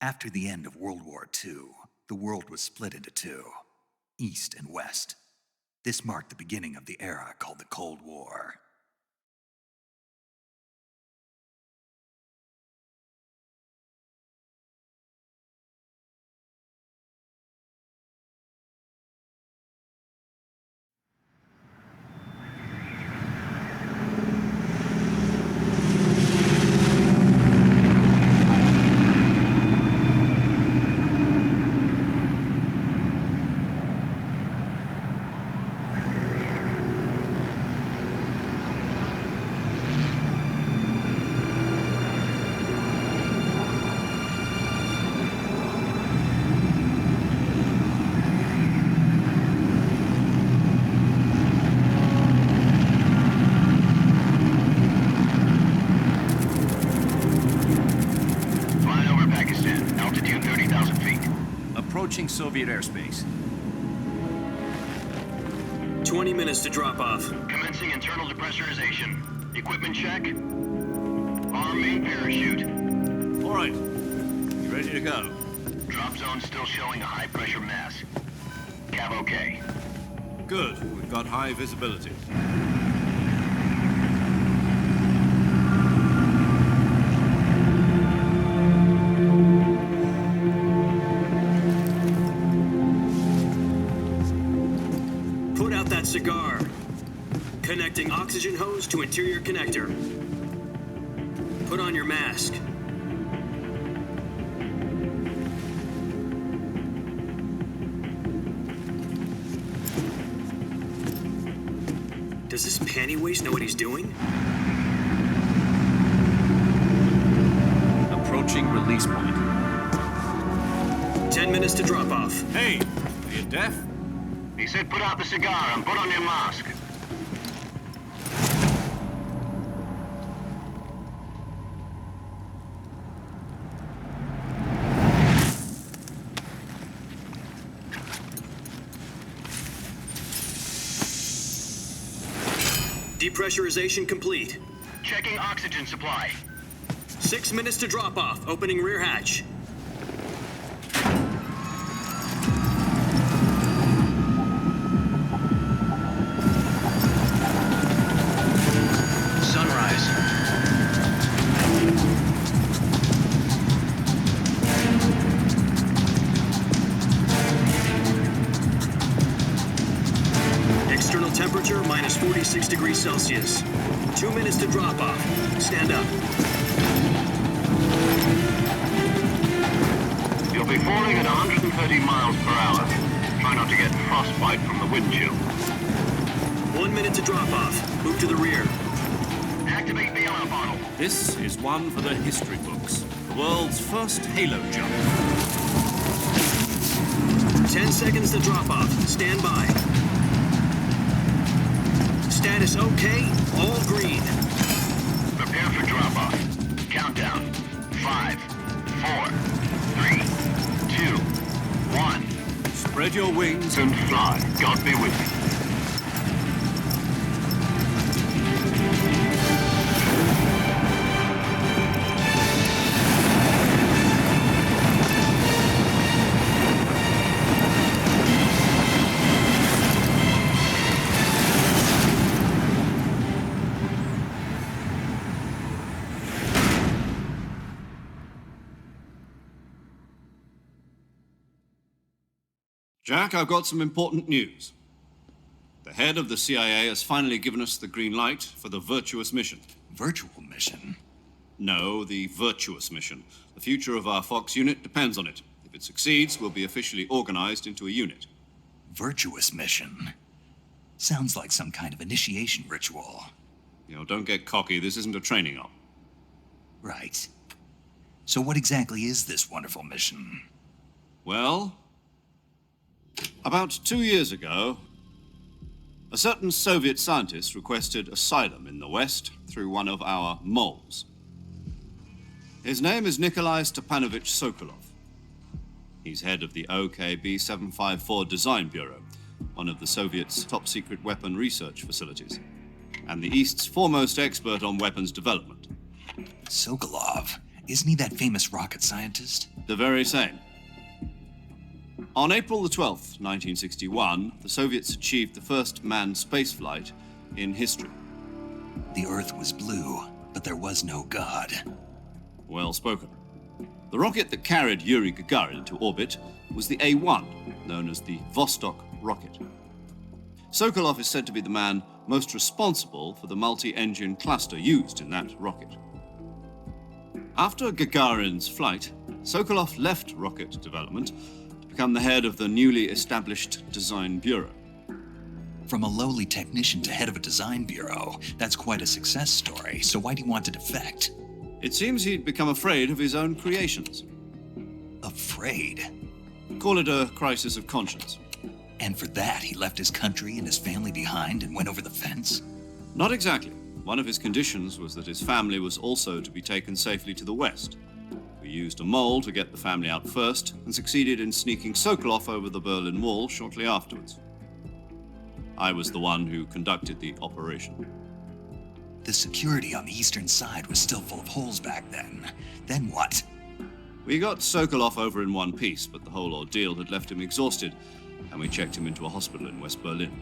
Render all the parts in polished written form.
After the end of World War II, the world was split into two, East and West. This marked the beginning of the era called the Cold War. Approaching Soviet airspace. 20 minutes to drop off. Commencing internal depressurization. Equipment check. Arm main parachute. All right. You ready to go? Drop zone still showing a high pressure mass. Cav okay. Good. We've got high visibility. Cigar. Connecting oxygen hose to interior connector. Put on your mask. Does this panty waste know what he's doing? Approaching release point. 10 minutes to drop off. Hey, are you deaf? He said put out the cigar and put on your mask. Depressurization complete. Checking oxygen supply. 6 minutes to drop off. Opening rear hatch. Temperature minus 46 degrees Celsius. 2 minutes to drop off. Stand up. You'll be falling at 130 miles per hour. Try not to get frostbite from the wind chill. 1 minute to drop off. Move to the rear. Activate the air bottle. This is one for the history books. The world's first halo jump. 10 seconds to drop off. Stand by. Status okay, all green. Prepare for drop-off. Countdown. 5, 4, 3, 2, 1. Spread your wings and fly. God be with you. Jack, I've got some important news. The head of the CIA has finally given us the green light for the virtuous mission. Virtual mission? No, the virtuous mission. The future of our Fox unit depends on it. If it succeeds, we'll be officially organized into a unit. Virtuous mission? Sounds like some kind of initiation ritual. You know, don't get cocky. This isn't a training op. Right. So what exactly is this wonderful mission? Well, about 2 years ago, a certain Soviet scientist requested asylum in the West through one of our moles. His name is Nikolai Stepanovich Sokolov. He's head of the OKB 754 Design Bureau, one of the Soviets' top-secret weapon research facilities, and the East's foremost expert on weapons development. Sokolov? Isn't he that famous rocket scientist? The very same. On April the 12th, 1961, the Soviets achieved the first manned spaceflight in history. The Earth was blue, but there was no God. Well spoken. The rocket that carried Yuri Gagarin into orbit was the A-1, known as the Vostok rocket. Sokolov is said to be the man most responsible for the multi-engine cluster used in that rocket. After Gagarin's flight, Sokolov left rocket development to become the head of the newly established Design Bureau. From a lowly technician to head of a design bureau, that's quite a success story, so why'd he want to defect? It seems he'd become afraid of his own creations. Afraid? Call it a crisis of conscience. And for that, he left his country and his family behind and went over the fence? Not exactly. One of his conditions was that his family was also to be taken safely to the west. We used a mole to get the family out first and succeeded in sneaking Sokolov over the Berlin Wall shortly afterwards. I was the one who conducted the operation. The security on the eastern side was still full of holes back then. Then what? We got Sokolov over in one piece, but the whole ordeal had left him exhausted, and we checked him into a hospital in West Berlin.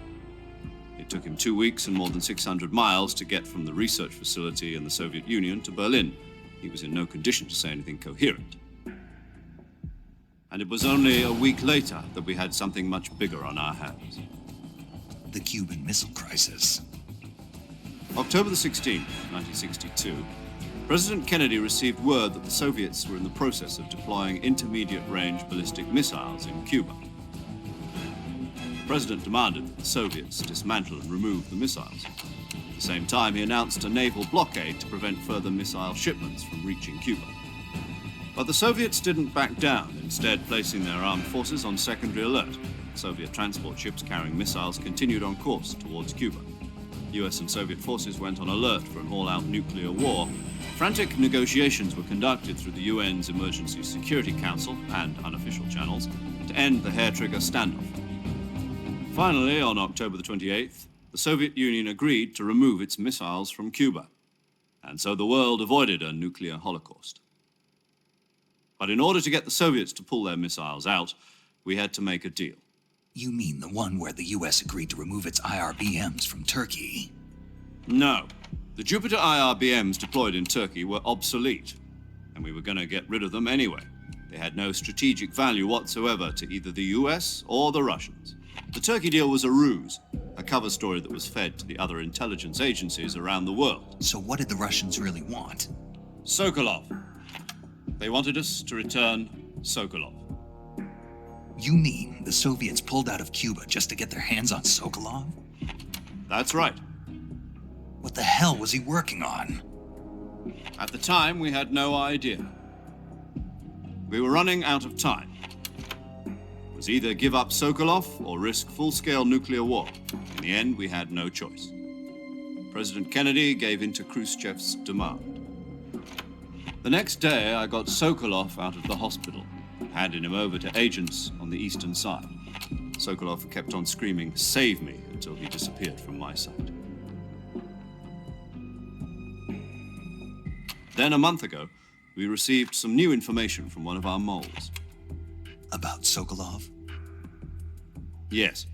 It took him 2 weeks and more than 600 miles to get from the research facility in the Soviet Union to Berlin. He was in no condition to say anything coherent. And it was only a week later that we had something much bigger on our hands. The Cuban Missile Crisis. October the 16th, 1962, President Kennedy received word that the Soviets were in the process of deploying intermediate-range ballistic missiles in Cuba. The President demanded that the Soviets dismantle and remove the missiles. At the same time, he announced a naval blockade to prevent further missile shipments from reaching Cuba. But the Soviets didn't back down, instead placing their armed forces on secondary alert. Soviet transport ships carrying missiles continued on course towards Cuba. US and Soviet forces went on alert for an all-out nuclear war. Frantic negotiations were conducted through the UN's Emergency Security Council and unofficial channels to end the hair-trigger standoff. Finally, on October the 28th, the Soviet Union agreed to remove its missiles from Cuba, and so the world avoided a nuclear holocaust. But in order to get the Soviets to pull their missiles out, we had to make a deal. You mean the one where the US agreed to remove its IRBMs from Turkey? No. The Jupiter IRBMs deployed in Turkey were obsolete, and we were going to get rid of them anyway. They had no strategic value whatsoever to either the US or the Russians. The Turkey deal was a ruse, a cover story that was fed to the other intelligence agencies around the world. So what did the Russians really want? Sokolov. They wanted us to return Sokolov. You mean the Soviets pulled out of Cuba just to get their hands on Sokolov? That's right. What the hell was he working on? At the time, we had no idea. We were running out of time. It was either give up Sokolov or risk full-scale nuclear war. In the end, we had no choice. President Kennedy gave in to Khrushchev's demand. The next day, I got Sokolov out of the hospital, handing him over to agents on the eastern side. Sokolov kept on screaming, "Save me," until he disappeared from my sight. Then, a month ago, we received some new information from one of our moles. About Sokolov? Yes.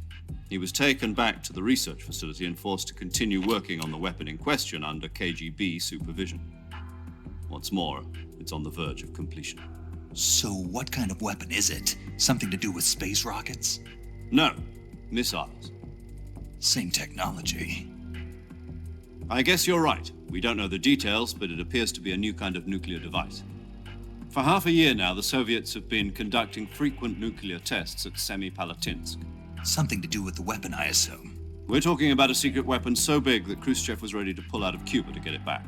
He was taken back to the research facility and forced to continue working on the weapon in question under KGB supervision. What's more, it's on the verge of completion. So what kind of weapon is it? Something to do with space rockets? No, missiles. Same technology. I guess you're right. We don't know the details, but it appears to be a new kind of nuclear device. For half a year now, the Soviets have been conducting frequent nuclear tests at Semipalatinsk. Something to do with the weapon, I assume. We're talking about a secret weapon so big that Khrushchev was ready to pull out of Cuba to get it back.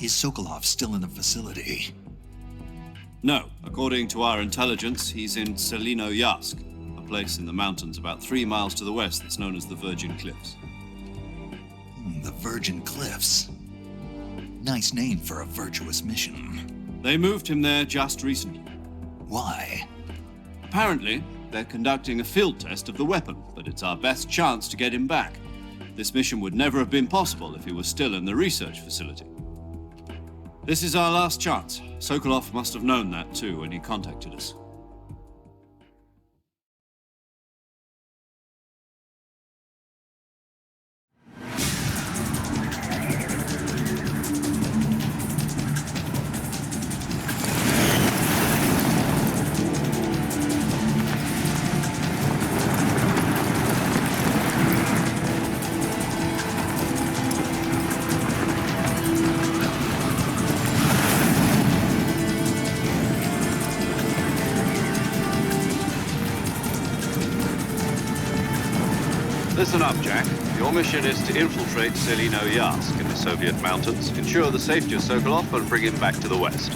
Is Sokolov still in the facility? No. According to our intelligence, he's in Selinoyarsk, a place in the mountains about 3 miles to the west that's known as the Virgin Cliffs. The Virgin Cliffs. Nice name for a virtuous mission. They moved him there just recently. Why? Apparently, they're conducting a field test of the weapon, but it's our best chance to get him back. This mission would never have been possible if he was still in the research facility. This is our last chance. Sokolov must have known that too when he contacted us. Listen up, Jack. Your mission is to infiltrate Selino-Yarsk in the Soviet mountains, ensure the safety of Sokolov, and bring him back to the West.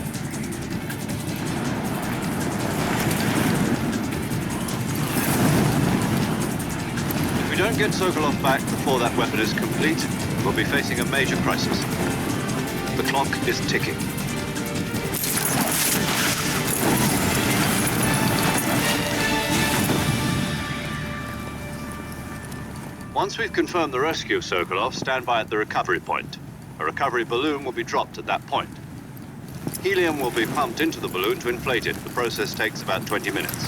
If we don't get Sokolov back before that weapon is complete, we'll be facing a major crisis. The clock is ticking. Once we've confirmed the rescue of Sokolov, stand by at the recovery point. A recovery balloon will be dropped at that point. Helium will be pumped into the balloon to inflate it. The process takes about 20 minutes.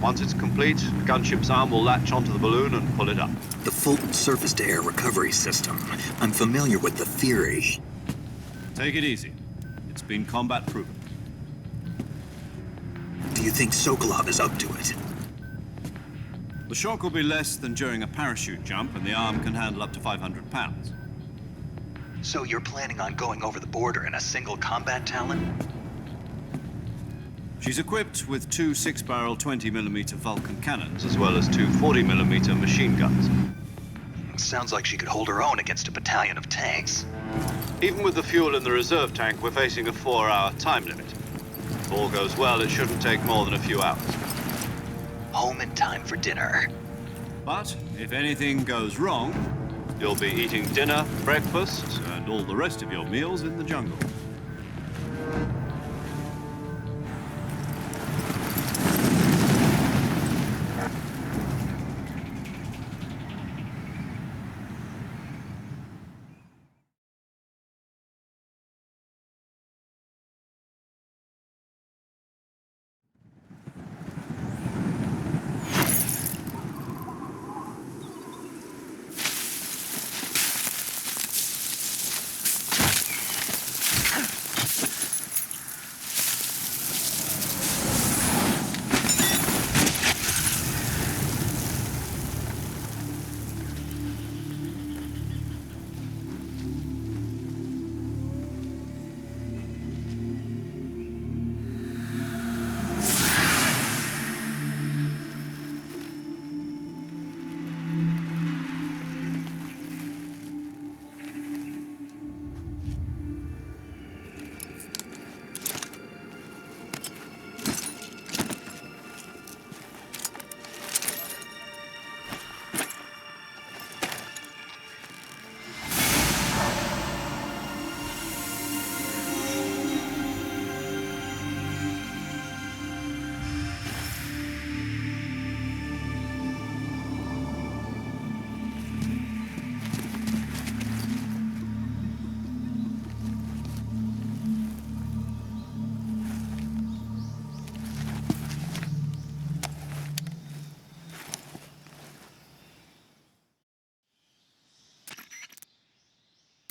Once it's complete, the gunship's arm will latch onto the balloon and pull it up. The Fulton surface-to-air recovery system. I'm familiar with the theory. Take it easy. It's been combat proven. Do you think Sokolov is up to it? The shock will be less than during a parachute jump, and the arm can handle up to 500 pounds. So you're planning on going over the border in a single combat Talon? She's equipped with two 6-barrel 20mm Vulcan cannons, As well as two 40mm machine guns. Sounds like she could hold her own against a battalion of tanks. Even with the fuel in the reserve tank, we're facing a 4-hour time limit. If all goes well, it shouldn't take more than a few hours. Home in time for dinner. But if anything goes wrong, You'll be eating dinner, breakfast. and all the rest of your meals in the jungle.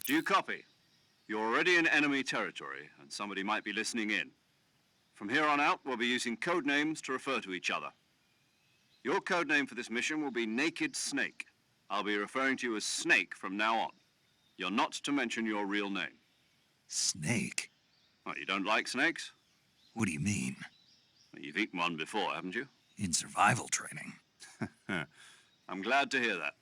Do you copy? You're already in enemy territory, and somebody might be listening in. From here on out, we'll be using code names to refer to each other. Your code name for this mission will be Naked Snake. I'll be referring to you as Snake from now on. You're not to mention your real name. Snake? What, you don't like snakes? What do you mean? Well, you've eaten one before, haven't you? In survival training? I'm glad to hear that.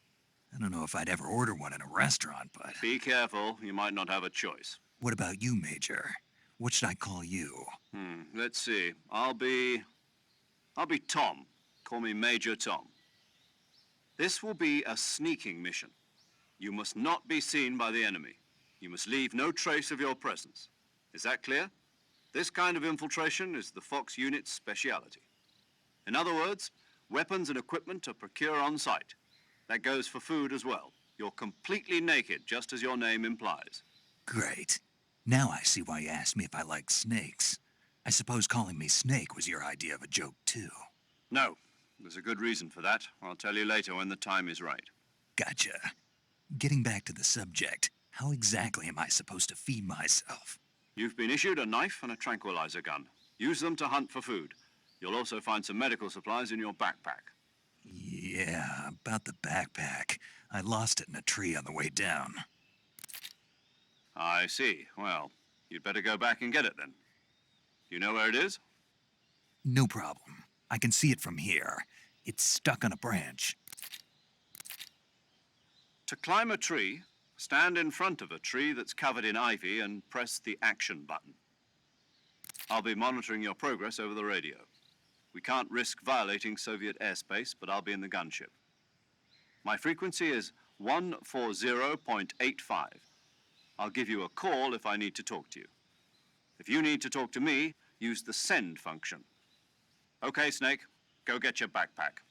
I don't know if I'd ever order one in a restaurant, but... Be careful, you might not have a choice. What about you, Major? What should I call you? Let's see. I'll be Tom. Call me Major Tom. This will be a sneaking mission. You must not be seen by the enemy. You must leave no trace of your presence. Is that clear? This kind of infiltration is the Fox unit's speciality. In other words, weapons and equipment are procured on site. That goes for food as well. You're completely naked, just as your name implies. Great. Now I see why you asked me if I like snakes. I suppose calling me Snake was your idea of a joke, too. No, there's a good reason for that. I'll tell you later when the time is right. Gotcha. Getting back to the subject, how exactly am I supposed to feed myself? You've been issued a knife and a tranquilizer gun. Use them to hunt for food. You'll also find some medical supplies in your backpack. Yeah, about the backpack. I lost it in a tree on the way down. I see. Well, you'd better go back and get it then. You know where it is? No problem. I can see it from here. It's stuck on a branch. To climb a tree, stand in front of a tree that's covered in ivy and press the action button. I'll be monitoring your progress over the radio. We can't risk violating Soviet airspace, but I'll be in the gunship. My frequency is 140.85. I'll give you a call if I need to talk to you. If you need to talk to me, use the send function. Okay, Snake, go get your backpack.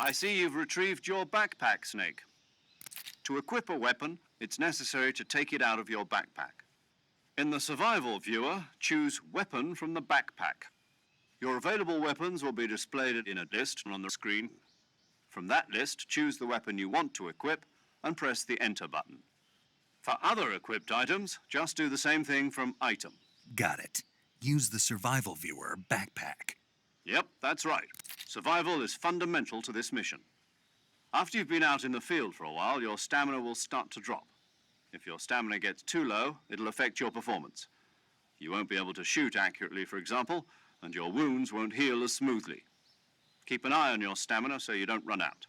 I see you've retrieved your backpack, Snake. To equip a weapon, it's necessary to take it out of your backpack. In the survival viewer, choose Weapon from the backpack. Your available weapons will be displayed in a list on the screen. From that list, choose the weapon you want to equip and press the Enter button. For other equipped items, just do the same thing from Item. Got it. Use the survival viewer backpack. Yep, that's right. Survival is fundamental to this mission. After you've been out in the field for a while, your stamina will start to drop. If your stamina gets too low, it'll affect your performance. You won't be able to shoot accurately, for example, and your wounds won't heal as smoothly. Keep an eye on your stamina so you don't run out.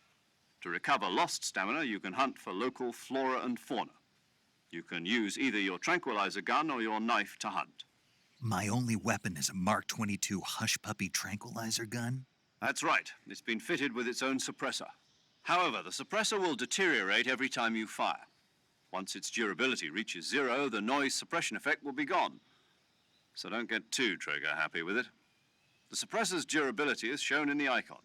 To recover lost stamina, you can hunt for local flora and fauna. You can use either your tranquilizer gun or your knife to hunt. My only weapon is a Mark 22 Hush Puppy tranquilizer gun? That's right. It's been fitted with its own suppressor. However, the suppressor will deteriorate every time you fire. Once its durability reaches 0, the noise suppression effect will be gone. So don't get too trigger-happy with it. The suppressor's durability is shown in the icon.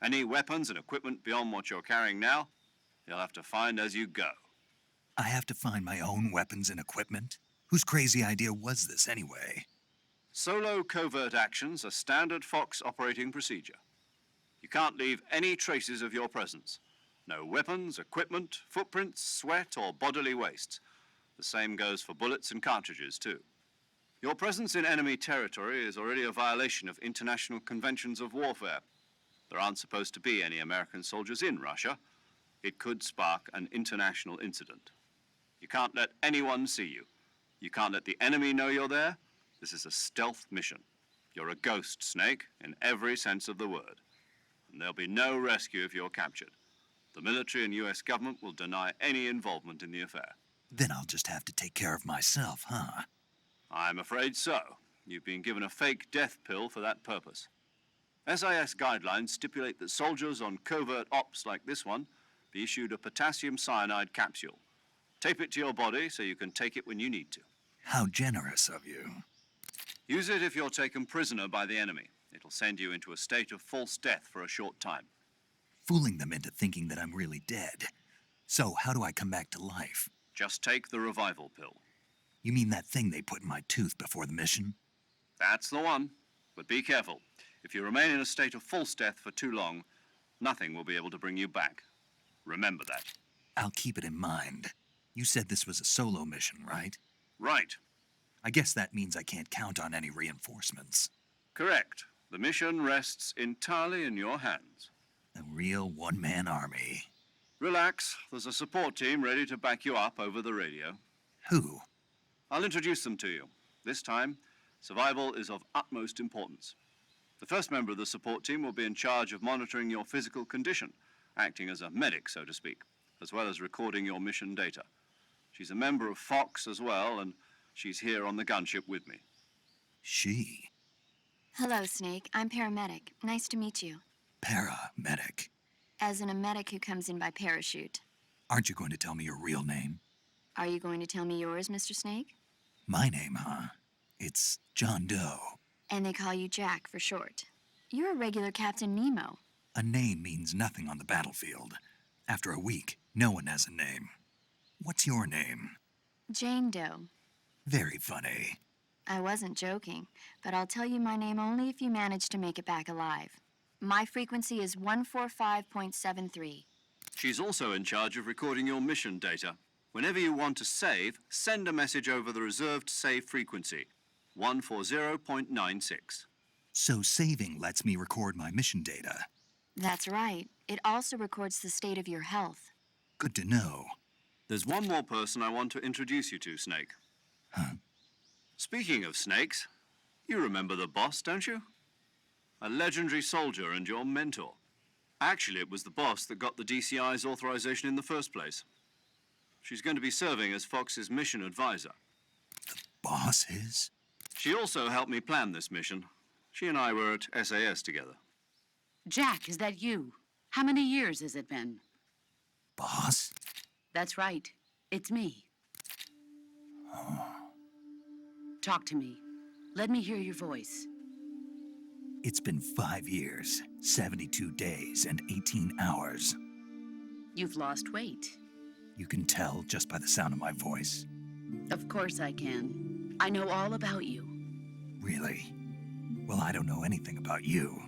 Any weapons and equipment beyond what you're carrying now, you'll have to find as you go. I have to find my own weapons and equipment? Whose crazy idea was this, anyway? Solo covert actions are standard Fox operating procedure. You can't leave any traces of your presence. No weapons, equipment, footprints, sweat, or bodily wastes. The same goes for bullets and cartridges, too. Your presence in enemy territory is already a violation of international conventions of warfare. There aren't supposed to be any American soldiers in Russia. It could spark an international incident. You can't let anyone see you. You can't let the enemy know you're there. This is a stealth mission. You're a ghost, Snake, in every sense of the word. And there'll be no rescue if you're captured. The military and US government will deny any involvement in the affair. Then I'll just have to take care of myself, huh? I'm afraid so. You've been given a fake death pill for that purpose. SIS guidelines stipulate that soldiers on covert ops like this one be issued a potassium cyanide capsule. Tape it to your body so you can take it when you need to. How generous of you. Use it if you're taken prisoner by the enemy. It'll send you into a state of false death for a short time. Fooling them into thinking that I'm really dead. So, how do I come back to life? Just take the revival pill. You mean that thing they put in my tooth before the mission? That's the one. But be careful. If you remain in a state of false death for too long, nothing will be able to bring you back. Remember that. I'll keep it in mind. You said this was a solo mission, right? Right. I guess that means I can't count on any reinforcements. Correct. The mission rests entirely in your hands. A real one-man army. Relax. There's a support team ready to back you up over the radio. Who? I'll introduce them to you. This time, survival is of utmost importance. The first member of the support team will be in charge of monitoring your physical condition, acting as a medic, so to speak, as well as recording your mission data. She's a member of Fox as well, and she's here on the gunship with me. She? Hello, Snake. I'm paramedic. Nice to meet you. Paramedic. As in a medic who comes in by parachute. Aren't you going to tell me your real name? Are you going to tell me yours, Mr. Snake? My name, huh? It's John Doe. And they call you Jack for short. You're a regular Captain Nemo. A name means nothing on the battlefield. After a week, no one has a name. What's your name? Jane Doe. Very funny. I wasn't joking, but I'll tell you my name only if you manage to make it back alive. My frequency is 145.73. She's also in charge of recording your mission data. Whenever you want to save, send a message over the reserved save frequency, 140.96. So saving lets me record my mission data. That's right. It also records the state of your health. Good to know. There's one more person I want to introduce you to, Snake. Huh? Speaking of snakes, you remember the boss, don't you? A legendary soldier and your mentor. Actually, it was the boss that got the DCI's authorization in the first place. She's going to be serving as Fox's mission advisor. Boss is? She also helped me plan this mission. She and I were at SAS together. Jack, is that you? How many years has it been? Boss? That's right. It's me. Talk to me. Let me hear your voice. It's been 5 years, 72 days, and 18 hours. You've lost weight. You can tell just by the sound of my voice. Of course I can. I know all about you. Really? Well, I don't know anything about you.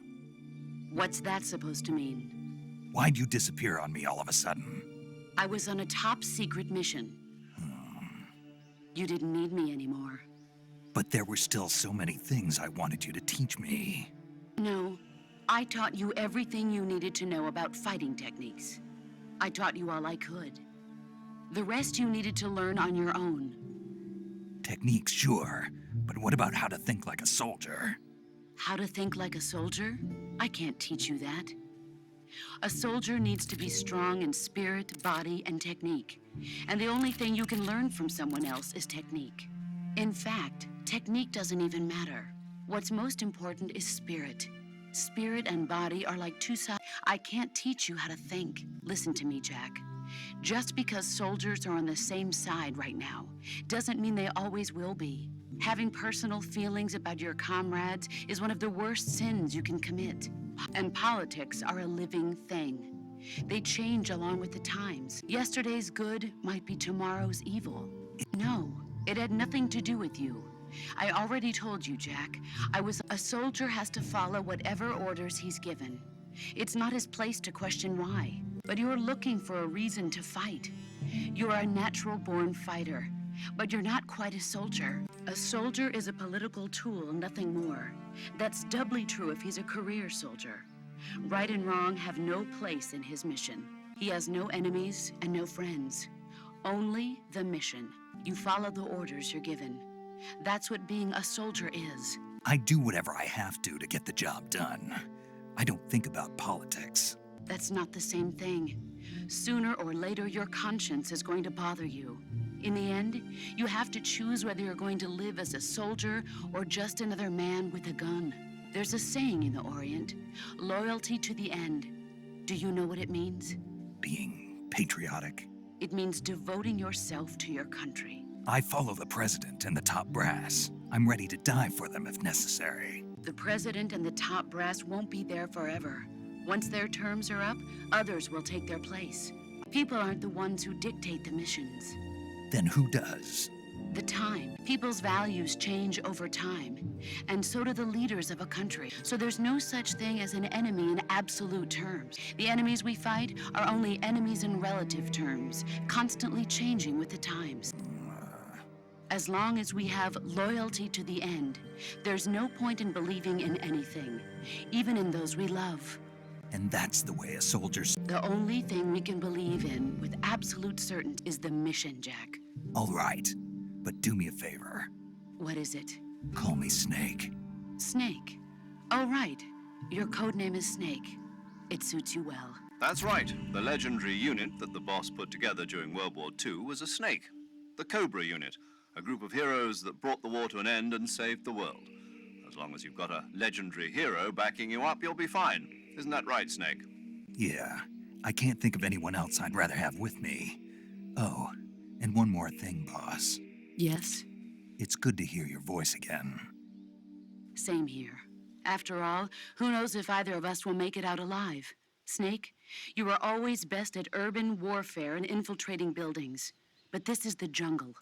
What's that supposed to mean? Why'd you disappear on me all of a sudden? I was on a top secret mission. You didn't need me anymore. But there were still so many things I wanted you to teach me. No, I taught you everything you needed to know about fighting techniques. I taught you all I could. The rest you needed to learn on your own. Techniques, sure. But what about how to think like a soldier? How to think like a soldier? I can't teach you that. A soldier needs to be strong in spirit, body, and technique. And the only thing you can learn from someone else is technique. In fact, technique doesn't even matter. What's most important is spirit. Spirit and body are like two sides. I can't teach you how to think. Listen to me, Jack. Just because soldiers are on the same side right now doesn't mean they always will be. Having personal feelings about your comrades is one of the worst sins you can commit. And politics are a living thing. They change along with the times. Yesterday's good might be tomorrow's evil. No, it had nothing to do with you. I already told you, Jack. A soldier has to follow whatever orders he's given. It's not his place to question why. But you're looking for a reason to fight. You're a natural-born fighter, but you're not quite a soldier. A soldier is a political tool, nothing more. That's doubly true if he's a career soldier. Right and wrong have no place in his mission. He has no enemies and no friends. Only the mission. You follow the orders you're given. That's what being a soldier is. I do whatever I have to get the job done. I don't think about politics. That's not the same thing. Sooner or later, your conscience is going to bother you. In the end, you have to choose whether you're going to live as a soldier or just another man with a gun. There's a saying in the Orient, loyalty to the end. Do you know what it means? Being patriotic. It means devoting yourself to your country. I follow the president and the top brass. I'm ready to die for them if necessary. The president and the top brass won't be there forever. Once their terms are up, others will take their place. People aren't the ones who dictate the missions. Then who does? The time. People's values change over time, and so do the leaders of a country. So there's no such thing as an enemy in absolute terms. The enemies we fight are only enemies in relative terms, constantly changing with the times. As long as we have loyalty to the end, there's no point in believing in anything, even in those we love. And that's the way a soldier's... The only thing we can believe in with absolute certainty is the mission, Jack. All right, but do me a favor. What is it? Call me Snake. Snake. Oh, right. Your code name is Snake. It suits you well. That's right. The legendary unit that the boss put together during World War II was a snake. The Cobra unit, a group of heroes that brought the war to an end and saved the world. As long as you've got a legendary hero backing you up, you'll be fine. Isn't that right, Snake? Yeah, I can't think of anyone else I'd rather have with me. Oh, and one more thing, boss. Yes? It's good to hear your voice again. Same here. After all, who knows if either of us will make it out alive? Snake, you are always best at urban warfare and infiltrating buildings. But this is the jungle.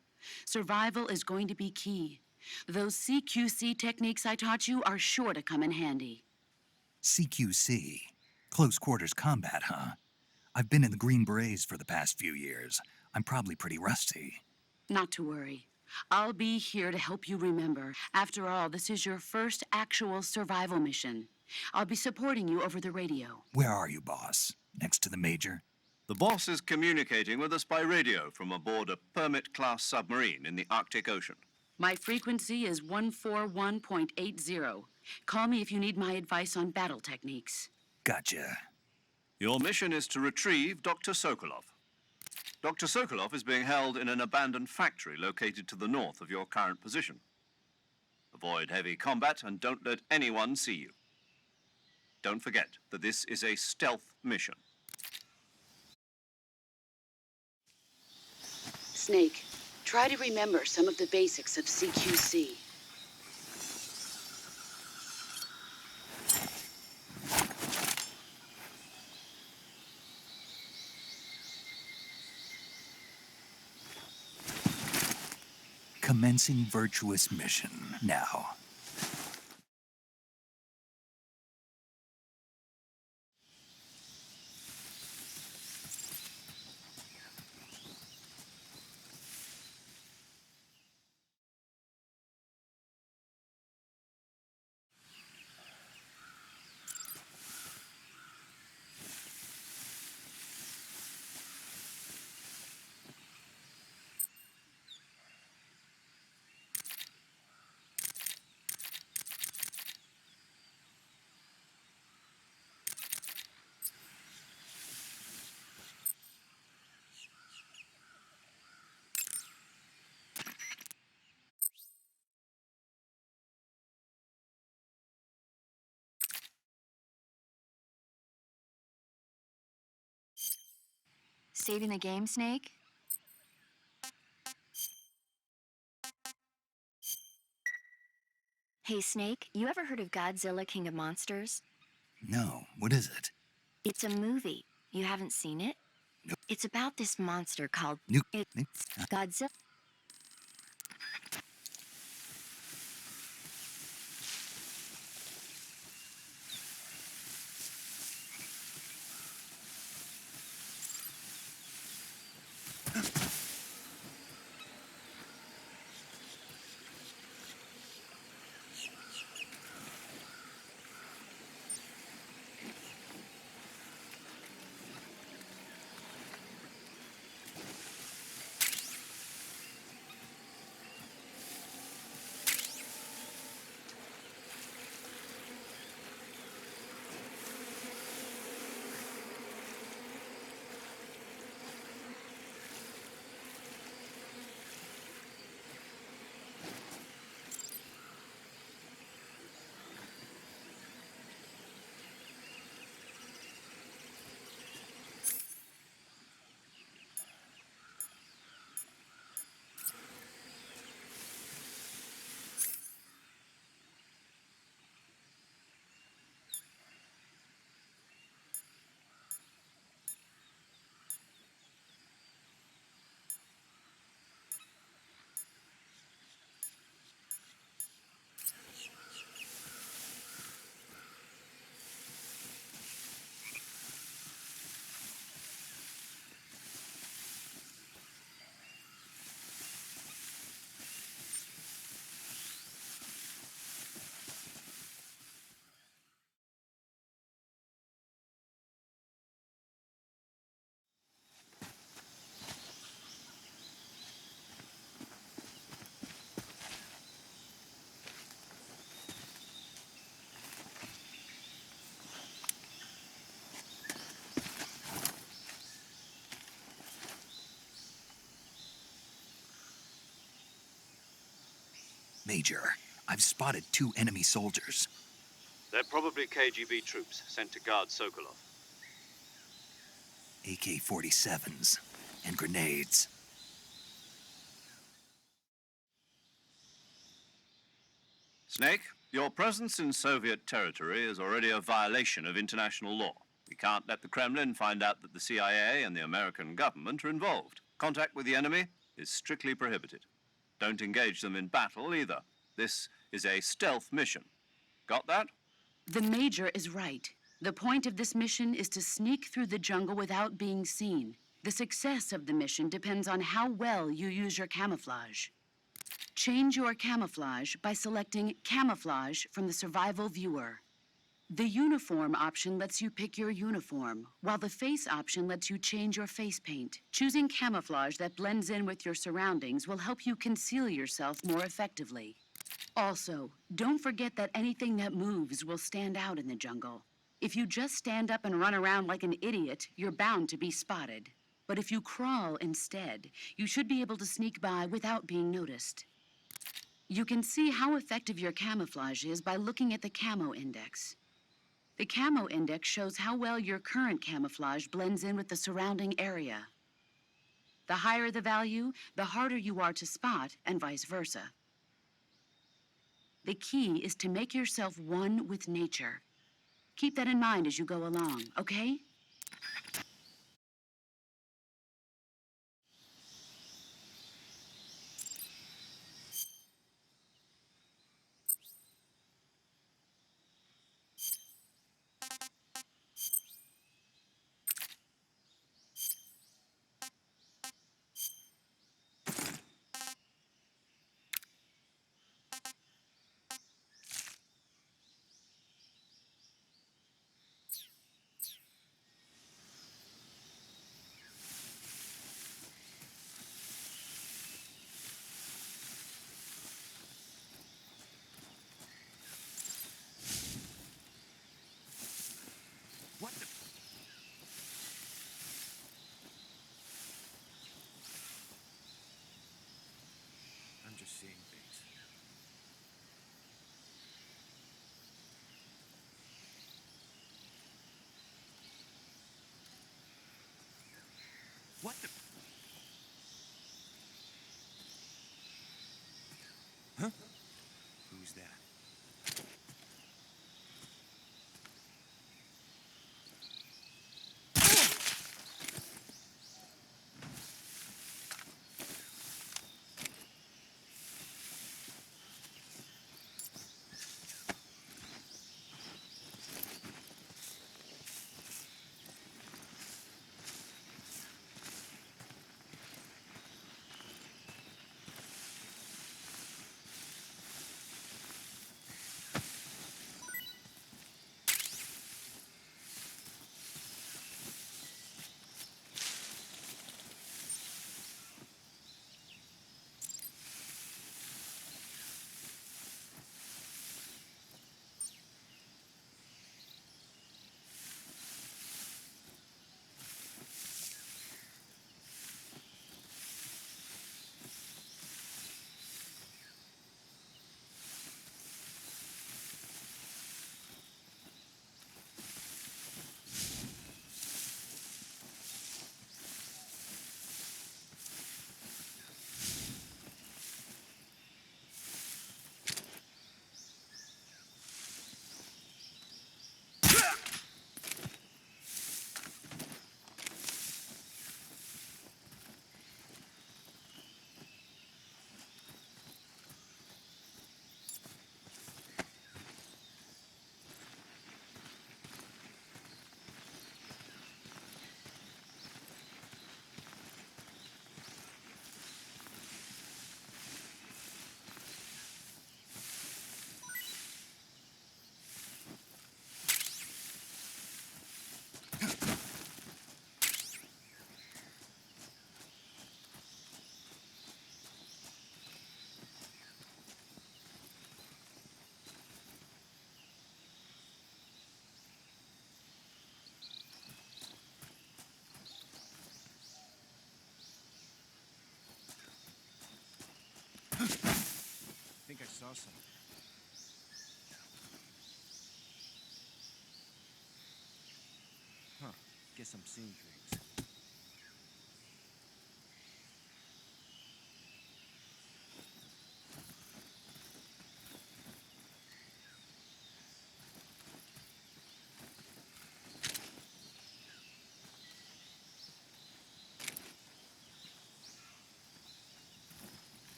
Survival is going to be key. Those CQC techniques I taught you are sure to come in handy. CQC? Close quarters combat, huh? I've been in the Green Berets for the past few years. I'm probably pretty rusty. Not to worry. I'll be here to help you remember. After all, this is your first actual survival mission. I'll be supporting you over the radio. Where are you, boss? Next to the Major? The boss is communicating with us by radio from aboard a Permit-class submarine in the Arctic Ocean. My frequency is 141.80. Call me if you need my advice on battle techniques. Gotcha. Your mission is to retrieve Dr. Sokolov. Dr. Sokolov is being held in an abandoned factory located to the north of your current position. Avoid heavy combat and don't let anyone see you. Don't forget that this is a stealth mission. Snake, try to remember some of the basics of CQC. Commencing virtuous mission now. Saving the game, Snake? Hey, Snake, you ever heard of Godzilla, King of Monsters? No, what is it? It's a movie. You haven't seen it? Nope. It's about this monster called... Nope. It's Godzilla. Major, I've spotted 2 enemy soldiers. They're probably KGB troops sent to guard Sokolov. AK-47s and grenades. Snake, your presence in Soviet territory is already a violation of international law. We can't let the Kremlin find out that the CIA and the American government are involved. Contact with the enemy is strictly prohibited. Don't engage them in battle either. This is a stealth mission. Got that? The Major is right. The point of this mission is to sneak through the jungle without being seen. The success of the mission depends on how well you use your camouflage. Change your camouflage by selecting Camouflage from the Survival Viewer. The Uniform option lets you pick your uniform, while the Face option lets you change your face paint. Choosing camouflage that blends in with your surroundings will help you conceal yourself more effectively. Also, don't forget that anything that moves will stand out in the jungle. If you just stand up and run around like an idiot, you're bound to be spotted. But if you crawl instead, you should be able to sneak by without being noticed. You can see how effective your camouflage is by looking at the Camo Index. The Camo Index shows how well your current camouflage blends in with the surrounding area. The higher the value, the harder you are to spot, and vice versa. The key is to make yourself one with nature. Keep that in mind as you go along, okay? saw something. Huh. Guess I'm seeing things.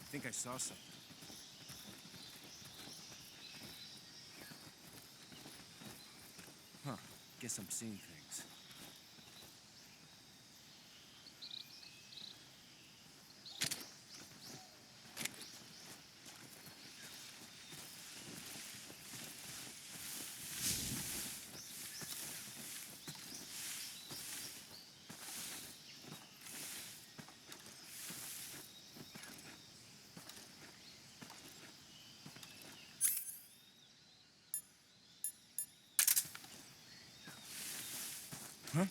I think I saw something. Huh. Guess I'm seeing things. Huh?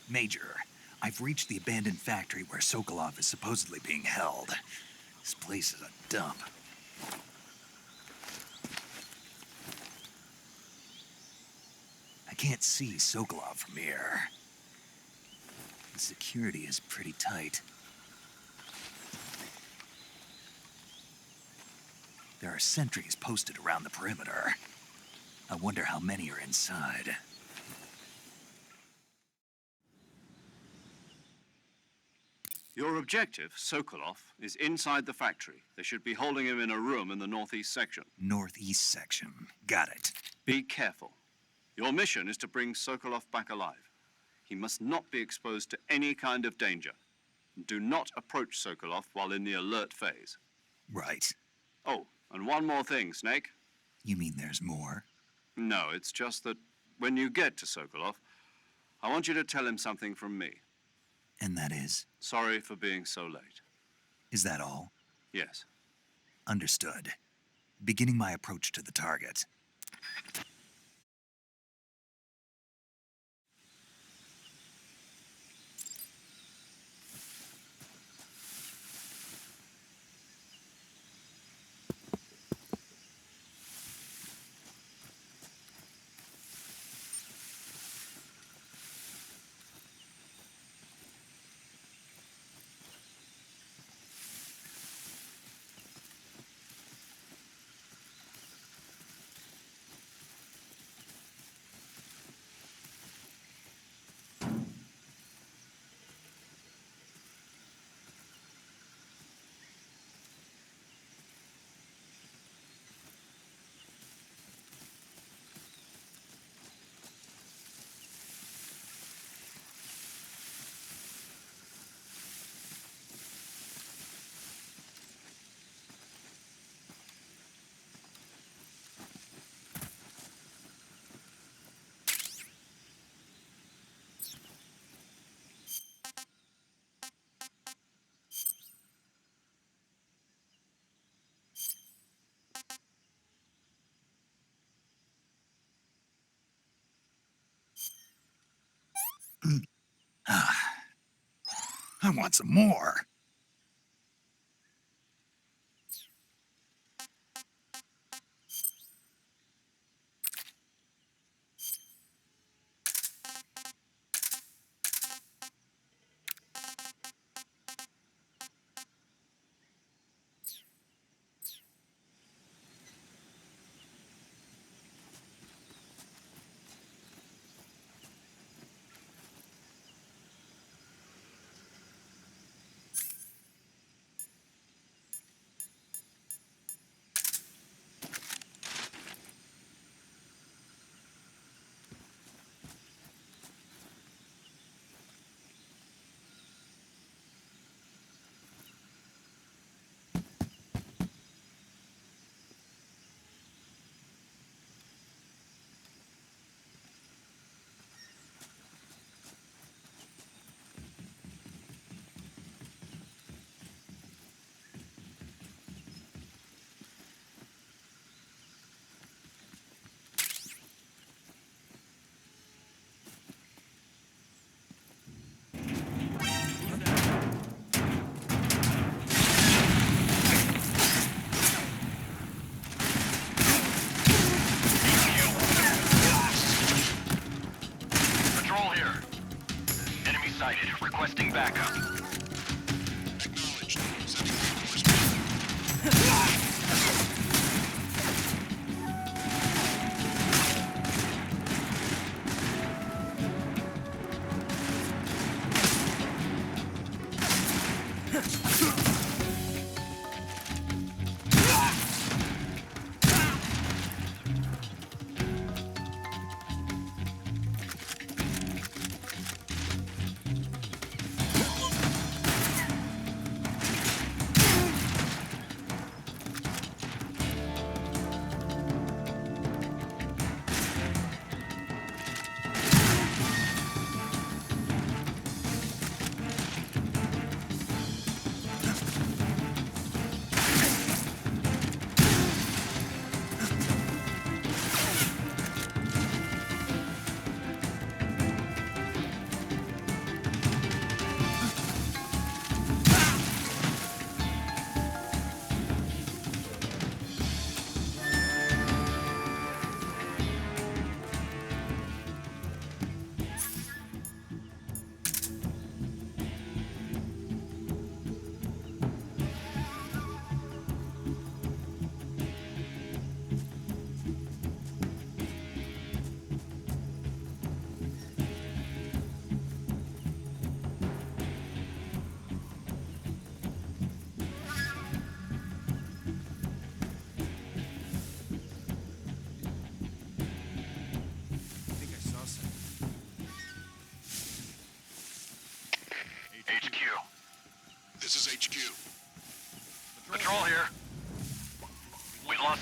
Major, I've reached the abandoned factory where Sokolov is supposedly being held. This place is a dump. can't see Sokolov from here. The security is pretty tight. There are sentries posted around the perimeter. I wonder how many are inside. Your objective, Sokolov, is inside the factory. They should be holding him in a room in the northeast section. Northeast section. Got it. Be careful. Your mission is to bring Sokolov back alive. He must not be exposed to any kind of danger. Do not approach Sokolov while in the alert phase. Right. Oh, and one more thing, Snake. You mean there's more? No, it's just that when you get to Sokolov, I want you to tell him something from me. And that is? Sorry for being so late. Is that all? Yes. Understood. Beginning my approach to the target. I want some more. Patrol here. Enemy sighted. Requesting backup.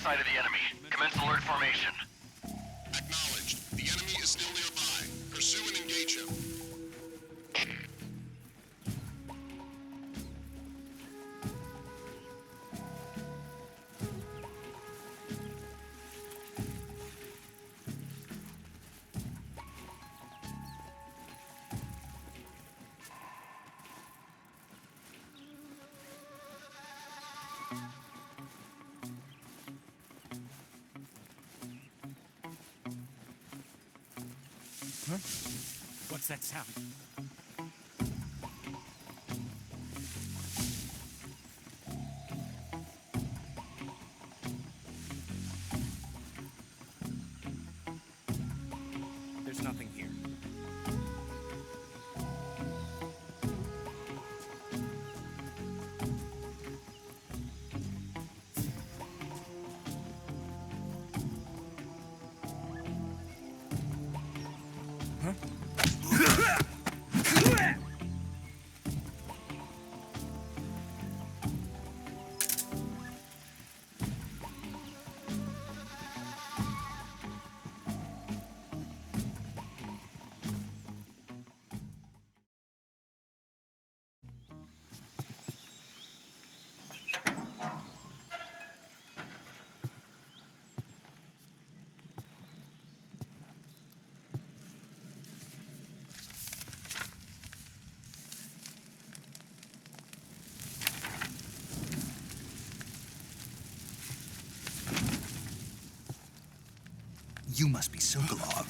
sight of the enemy. Commence alert formation. Acknowledged. The enemy is still nearby. Pursue and engage him. Huh? What's that sound? There's nothing here. You must be Sokolov.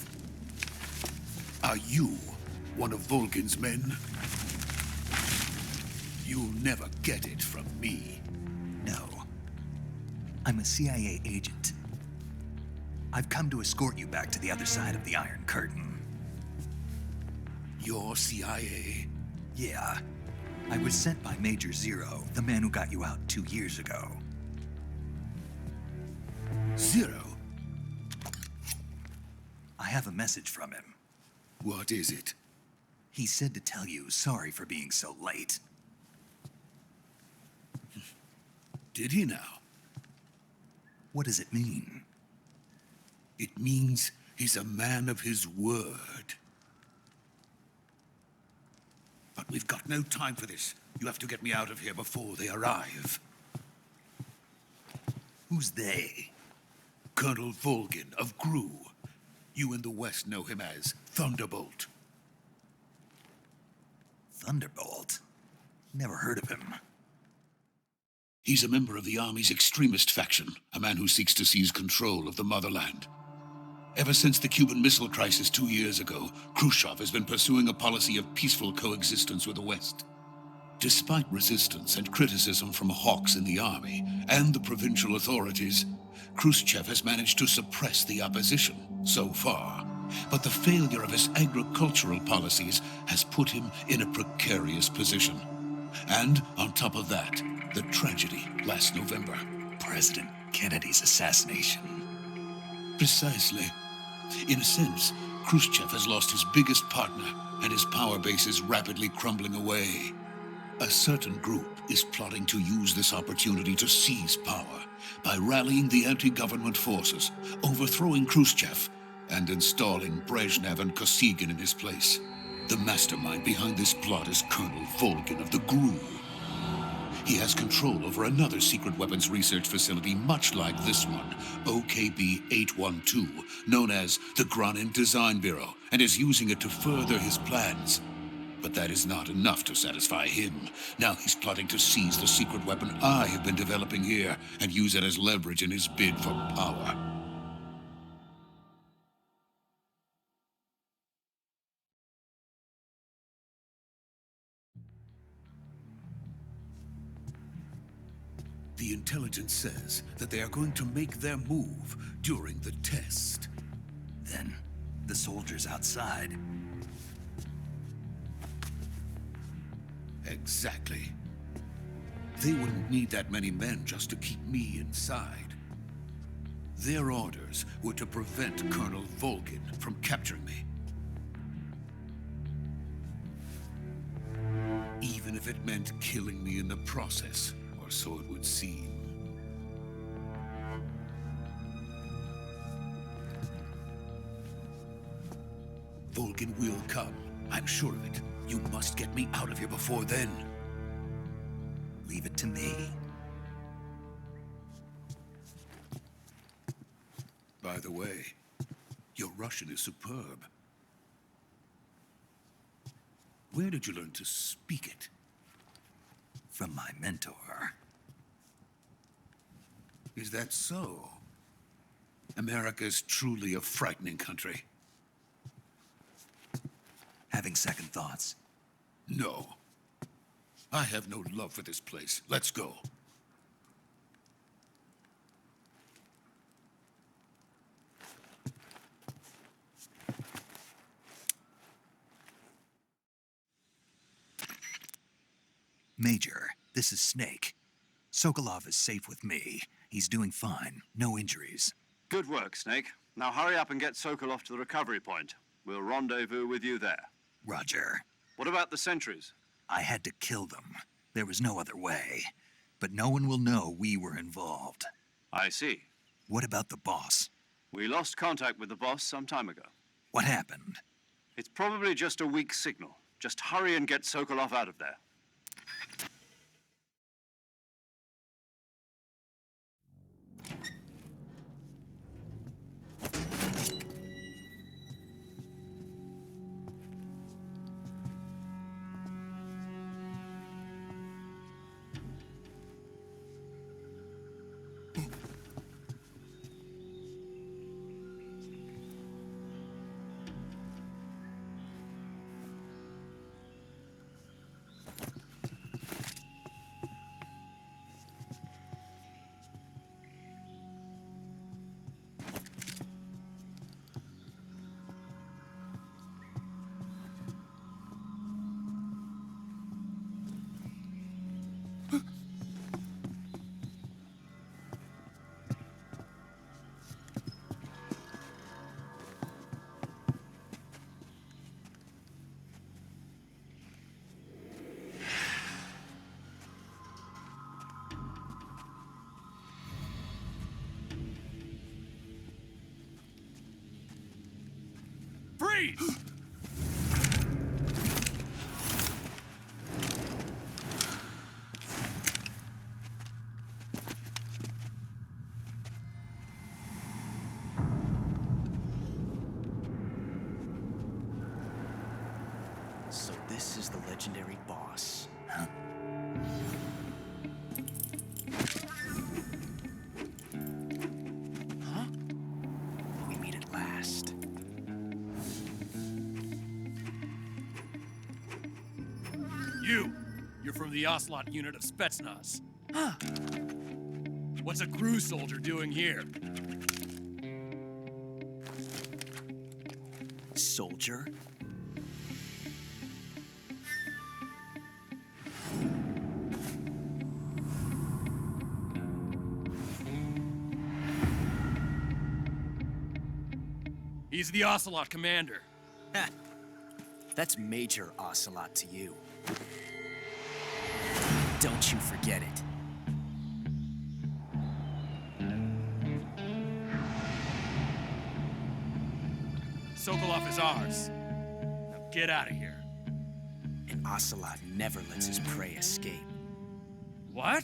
Are you one of Volgin's men? You'll never get it from me. No. I'm a CIA agent. I've come to escort you back to the other side of the Iron Curtain. You're CIA? Yeah. I was sent by Major Zero, the man who got you out 2 years ago. Zero? I have a message from him. What is it? He said to tell you sorry for being so late. Did he now? What does it mean? It means he's a man of his word. But we've got no time for this. You have to get me out of here before they arrive. Who's they? Colonel Volgin of GRU. You in the West know him as Thunderbolt. Thunderbolt? Never heard of him. He's a member of the Army's extremist faction, a man who seeks to seize control of the motherland. Ever since the Cuban Missile Crisis 2 years ago, Khrushchev has been pursuing a policy of peaceful coexistence with the West. Despite resistance and criticism from hawks in the army and the provincial authorities, Khrushchev has managed to suppress the opposition so far. But the failure of his agricultural policies has put him in a precarious position. And on top of that, the tragedy last November. President Kennedy's assassination. Precisely. In a sense, Khrushchev has lost his biggest partner, and his power base is rapidly crumbling away. A certain group is plotting to use this opportunity to seize power by rallying the anti-government forces, overthrowing Khrushchev, and installing Brezhnev and Kosygin in his place. The mastermind behind this plot is Colonel Volgin of the GRU. He has control over another secret weapons research facility much like this one, OKB-812, known as the Granin Design Bureau, and is using it to further his plans. But that is not enough to satisfy him. Now he's plotting to seize the secret weapon I have been developing here and use it as leverage in his bid for power. The intelligence says that they are going to make their move during the test. Then, the soldiers outside. Exactly. They wouldn't need that many men just to keep me inside. Their orders were to prevent Colonel Volgin from capturing me. Even if it meant killing me in the process, or so it would seem. Vulcan will come. I'm sure of it. You must get me out of here before then. Leave it to me. By the way, your Russian is superb. Where did you learn to speak it? From my mentor. Is that so? America's truly a frightening country. Having second thoughts. No. I have no love for this place. Let's go. Major, this is Snake. Sokolov is safe with me. He's doing fine. No injuries. Good work, Snake. Now hurry up and get Sokolov to the recovery point. We'll rendezvous with you there. Roger. What about the sentries? I had to kill them. There was no other way. But no one will know we were involved. I see. What about the boss? We lost contact with the boss some time ago. What happened? It's probably just a weak signal. Just hurry and get Sokolov out of there. Freeze! So this is the legendary boss. Huh? Huh? We meet at last. You're from the Ocelot unit of Spetsnaz. Huh. What's a crew soldier doing here? Soldier? He's the Ocelot commander. Ha! That's Major Ocelot to you. Don't you forget it. Sokolov is ours. Now get out of here. And Ocelot never lets his prey escape. What?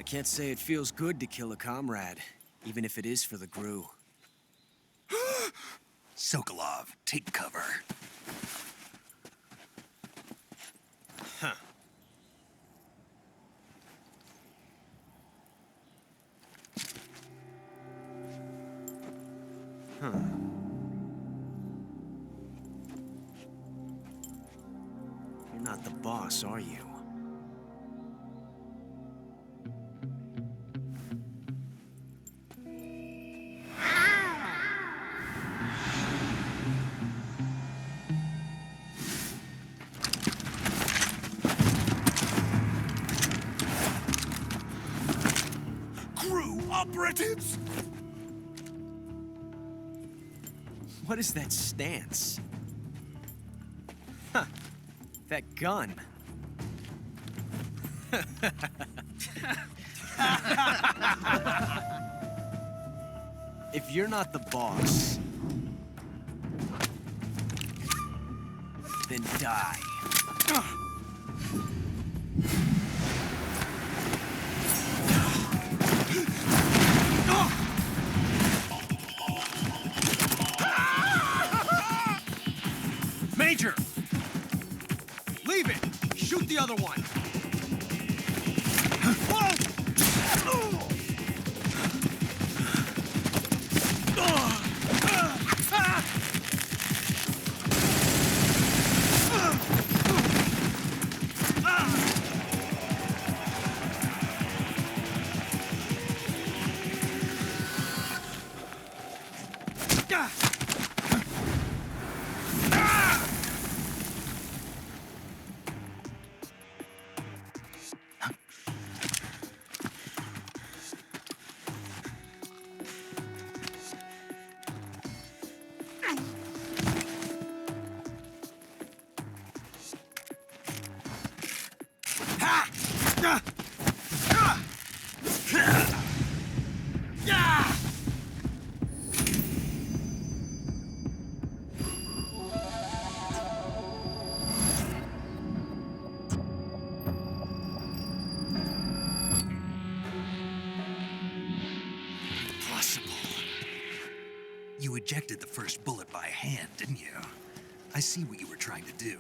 I can't say it feels good to kill a comrade, even if it is for the GRU. Sokolov, take cover. Huh. Huh. You're not the boss, are you? GRU operatives! What is that stance? Huh. That gun. If you're not the boss, then die. Major! Leave it! Shoot the other one! Impossible. You ejected the first bullet by hand, didn't you? I see what you were trying to do.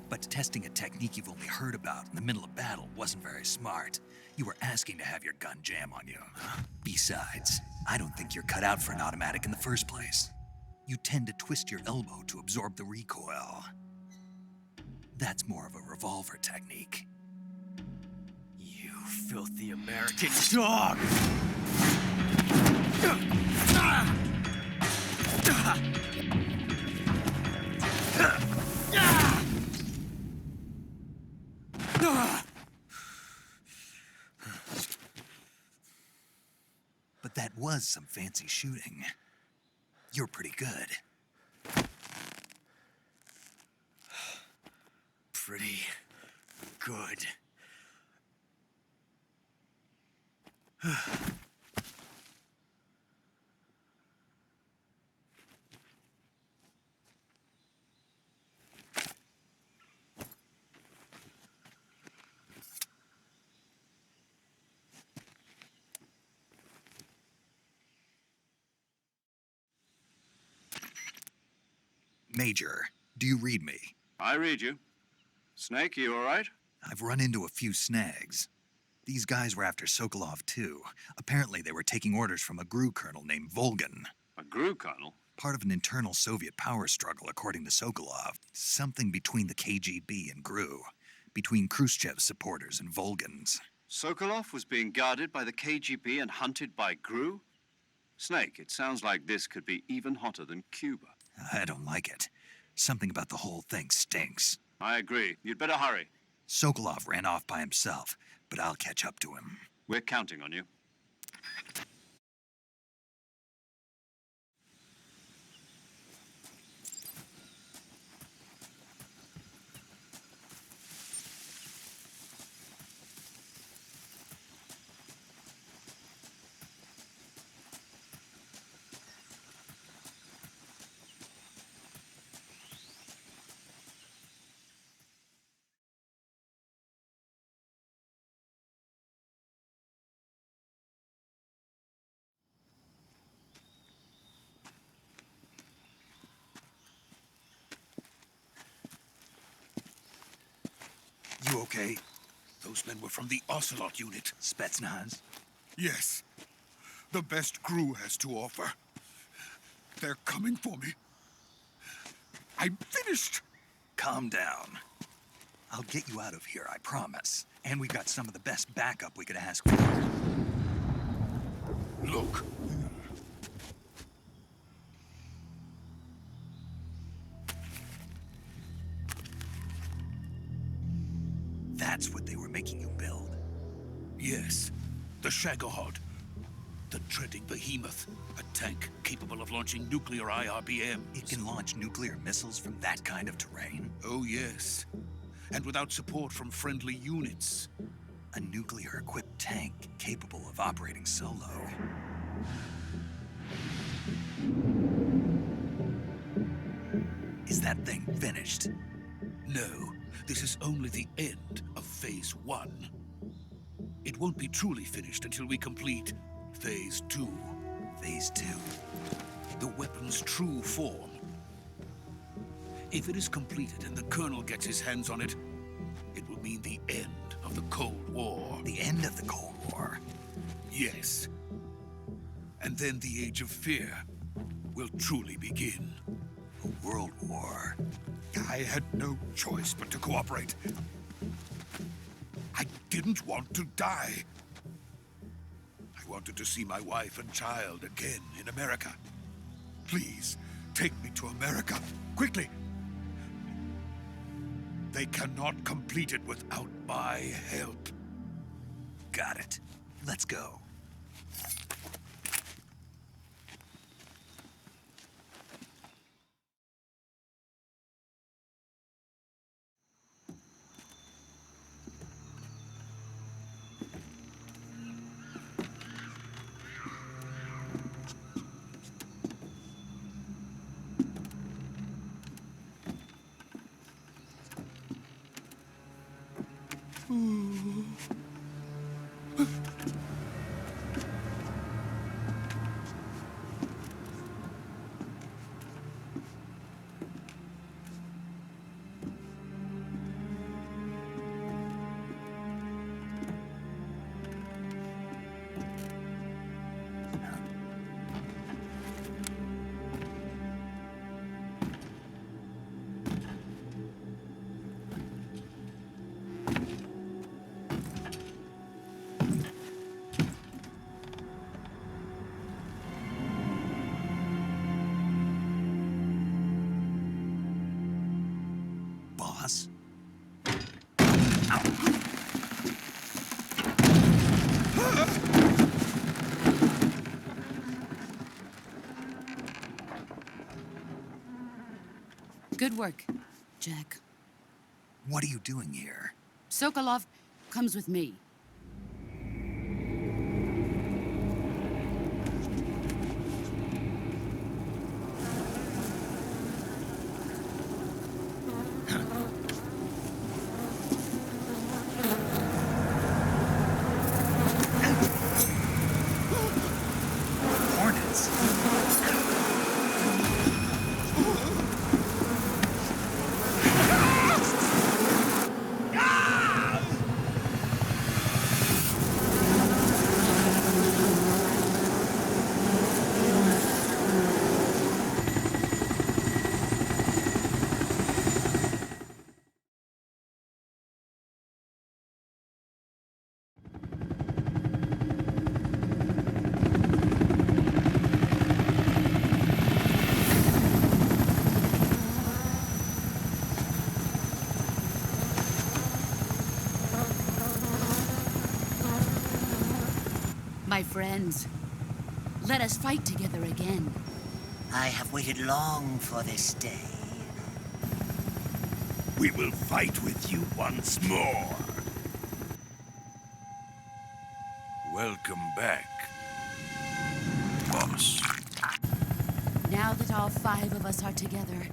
But testing a technique you've only heard about in the middle of battle wasn't very smart. You were asking to have your gun jam on you. Besides, I don't think you're cut out for an automatic in the first place. You tend to twist your elbow to absorb the recoil. That's more of a revolver technique. You filthy American dog! But that was some fancy shooting. You're pretty good. Pretty good. Major, do you read me? I read you. Snake, you all right? I've run into a few snags. These guys were after Sokolov too. Apparently they were taking orders from a GRU colonel named Volgan. A GRU colonel? Part of an internal Soviet power struggle, according to Sokolov. Something between the KGB and GRU. Between Khrushchev's supporters and Volgan's. Sokolov was being guarded by the KGB and hunted by GRU? Snake, it sounds like this could be even hotter than Cuba. I don't like it. Something about the whole thing stinks. I agree. You'd better hurry. Sokolov ran off by himself, but I'll catch up to him. We're counting on you. okay? Those men were from the Ocelot unit. Spetsnaz? Yes. The best crew has to offer. They're coming for me. I'm finished. Calm down. I'll get you out of here, I promise. And we got some of the best backup we could ask for. Look. That's what they were making you build. Yes. The Shagohod. The treading behemoth. A tank capable of launching nuclear IRBMs. It can launch nuclear missiles from that kind of terrain? Oh, yes. And without support from friendly units. A nuclear-equipped tank capable of operating solo. Is that thing finished? No, this is only the end of Phase 1. It won't be truly finished until we complete Phase 2. Phase 2? The weapon's true form. If it is completed and the Colonel gets his hands on it, it will mean the end of the Cold War. The end of the Cold War? Yes. And then the Age of Fear will truly begin. A world war. I had no choice but to cooperate. I didn't want to die. I wanted to see my wife and child again in America. Please, take me to America, quickly. They cannot complete it without my help. Got it. Let's go. Boss? Good work, Jack. What are you doing here? Sokolov comes with me. Hornets? My friends, let us fight together again. I have waited long for this day. We will fight with you once more. Welcome back, boss. Now that all 5 of us are together,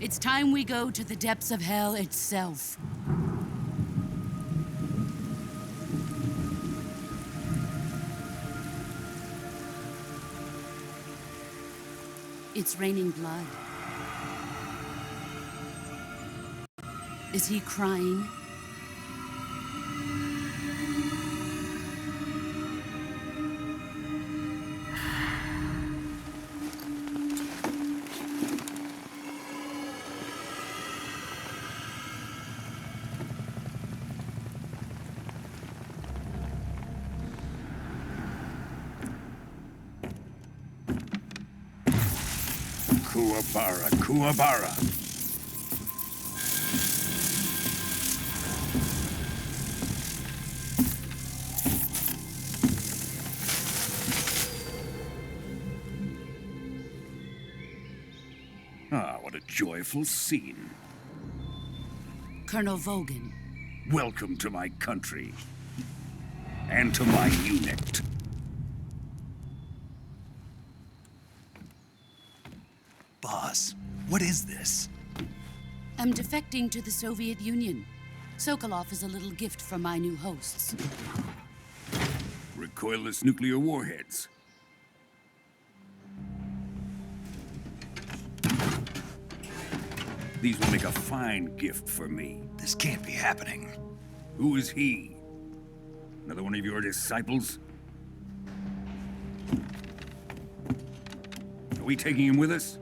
it's time we go to the depths of hell itself. It's raining blood. Is he crying? Kuwabara, Kuwabara. Ah, what a joyful scene. Colonel Vogan. Welcome to my country. And to my unit. Boss, what is this? I'm defecting to the Soviet Union. Sokolov is a little gift from my new hosts. Recoilless nuclear warheads. These will make a fine gift for me. This can't be happening. Who is he? Another one of your disciples? Are we taking him with us?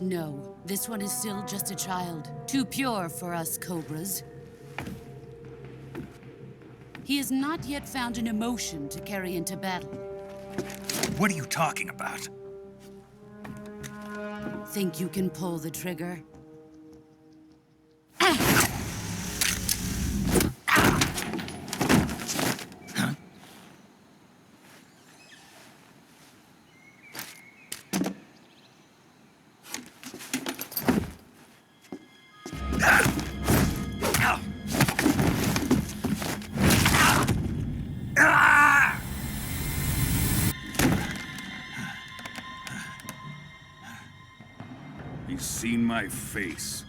No, this one is still just a child. Too pure for us Cobras. He has not yet found an emotion to carry into battle. What are you talking about? Think you can pull the trigger? He's seen my face.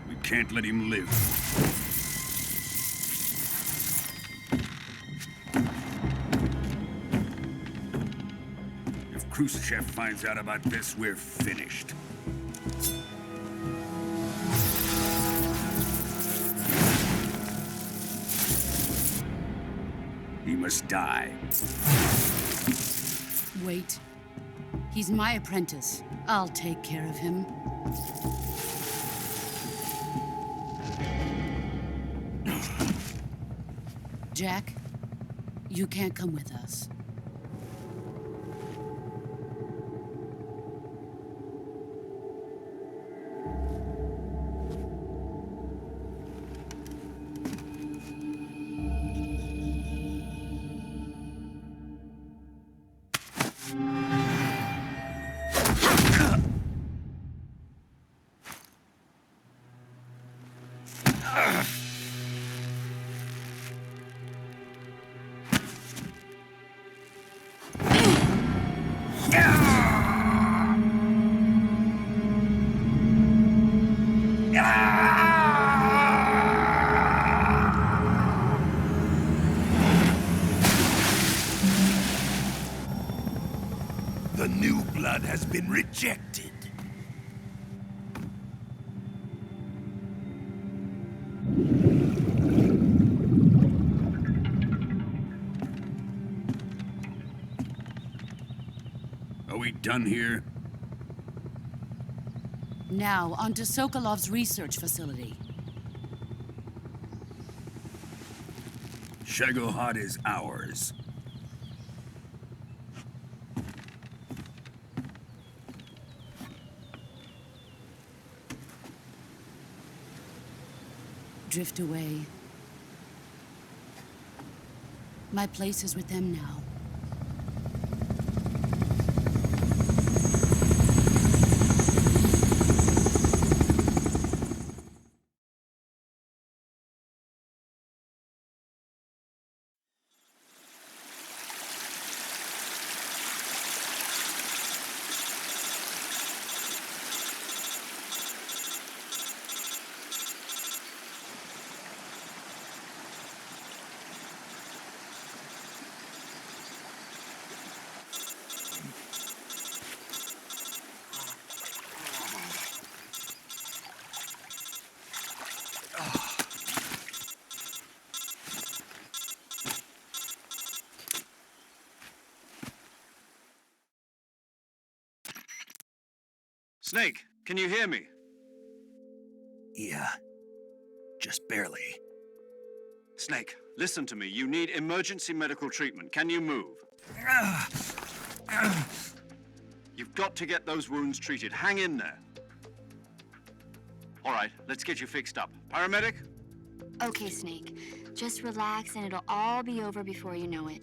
We can't let him live. If Khrushchev finds out about this, we're finished. He must die. Wait. He's my apprentice. I'll take care of him. Jack, you can't come with us. The new blood has been rejected. Are we done here? Now, onto Sokolov's research facility. Shagohod is ours. Drift away. My place is with them now. Snake, can you hear me? Yeah, just barely. Snake, listen to me. You need emergency medical treatment. Can you move? got to get those wounds treated. Hang in there. All right, let's get you fixed up. Paramedic? Okay, Snake. Just relax and it'll all be over before you know it.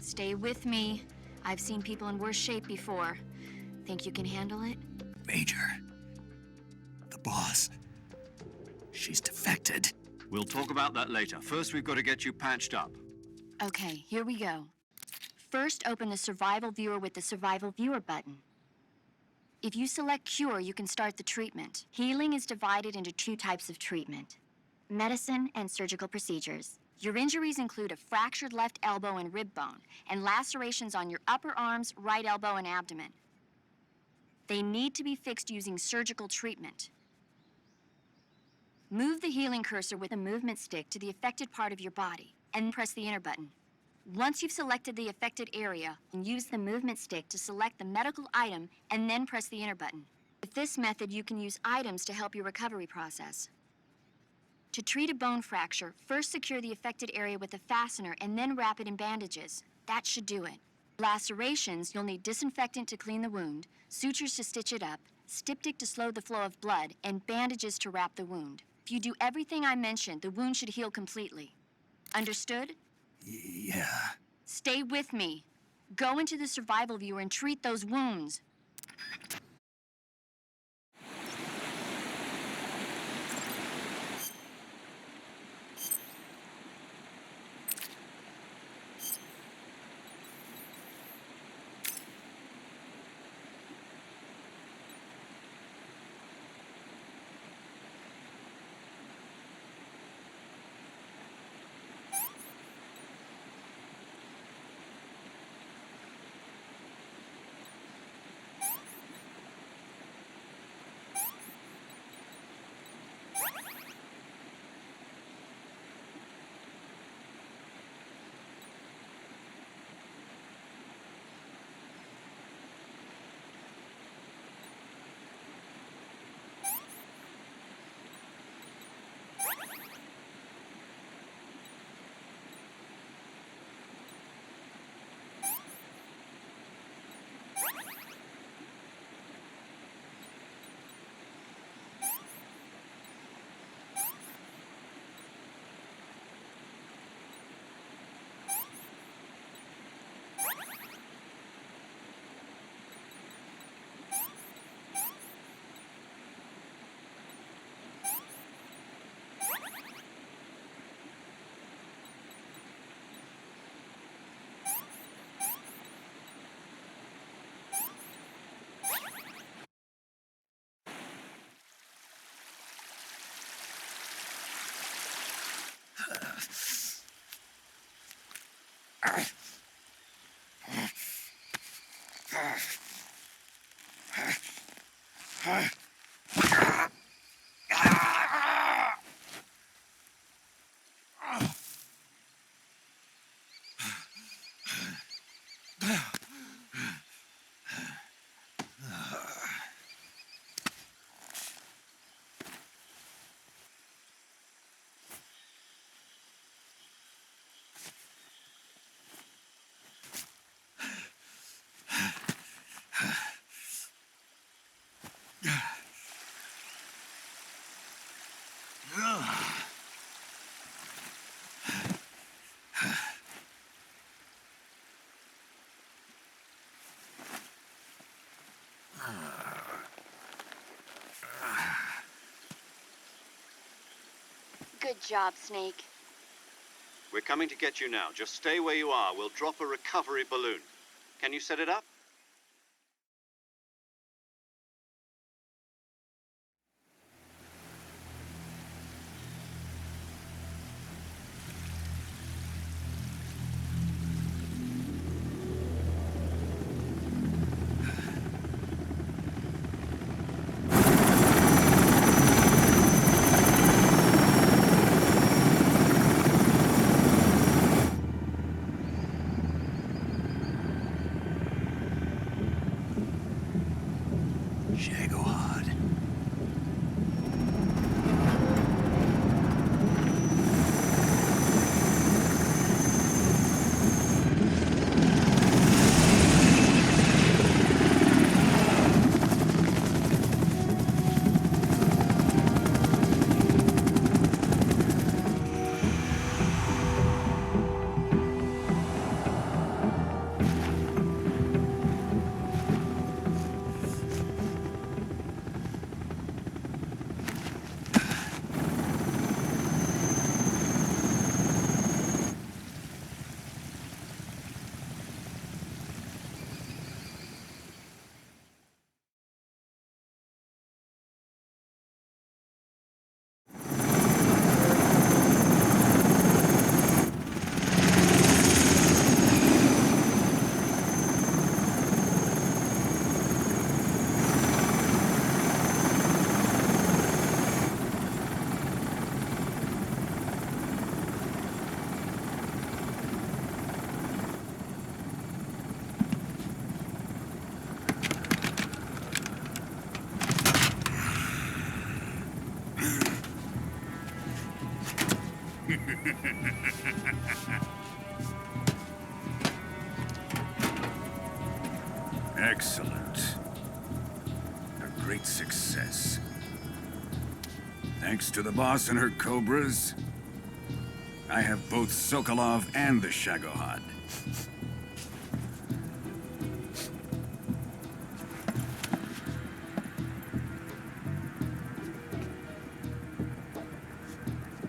Stay with me. I've seen people in worse shape before. Think you can handle it? Major, the boss, she's defected. We'll talk about that later. First, we've got to get you patched up. Okay, here we go. First, open the Survival Viewer with the Survival Viewer button. If you select Cure, you can start the treatment. Healing is divided into 2 types of treatment: medicine and surgical procedures. Your injuries include a fractured left elbow and rib bone, and lacerations on your upper arms, right elbow, and abdomen. They need to be fixed using surgical treatment. Move the healing cursor with a movement stick to the affected part of your body, and press the enter button. Once you've selected the affected area, use the movement stick to select the medical item and then press the enter button. With this method, you can use items to help your recovery process. To treat a bone fracture, first secure the affected area with a fastener and then wrap it in bandages. That should do it. Lacerations, you'll need disinfectant to clean the wound, sutures to stitch it up, styptic to slow the flow of blood, and bandages to wrap the wound. If you do everything I mentioned, the wound should heal completely. Understood? Yeah. Stay with me. Go into the Survival Viewer and treat those wounds. Good job, Snake. We're coming to get you now. Just stay where you are. We'll drop a recovery balloon. Can you set it up? Excellent. A great success. Thanks to the boss and her cobras, I have both Sokolov and the Shagohod.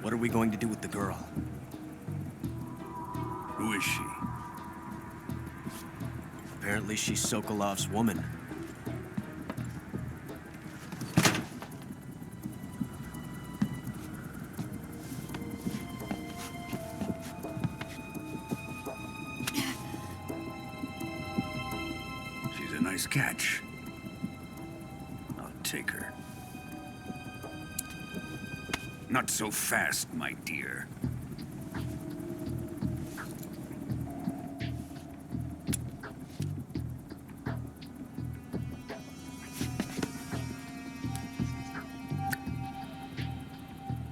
What are we going to do with the girl? Who is she? Apparently she's Sokolov's woman. She's a nice catch. I'll take her. Not so fast, my dear.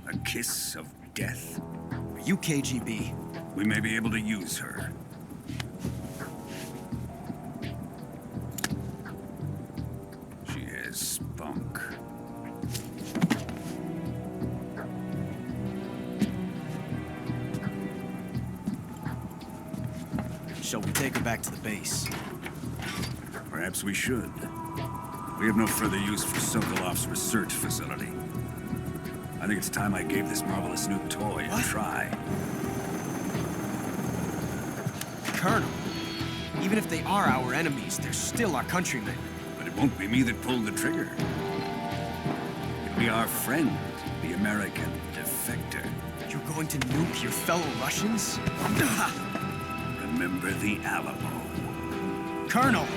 A kiss of death? Are you KGB? We may be able to use her. She has spunk. Shall we take her back to the base? Perhaps we should. We have no further use for Sokolov's research facility. I think it's time I gave this marvelous new toy a try. Colonel, even if they are our enemies, they're still our countrymen. But it won't be me that pulled the trigger. It'll be our friend, the American defector. You're going to nuke your fellow Russians? Remember the Alamo. Colonel!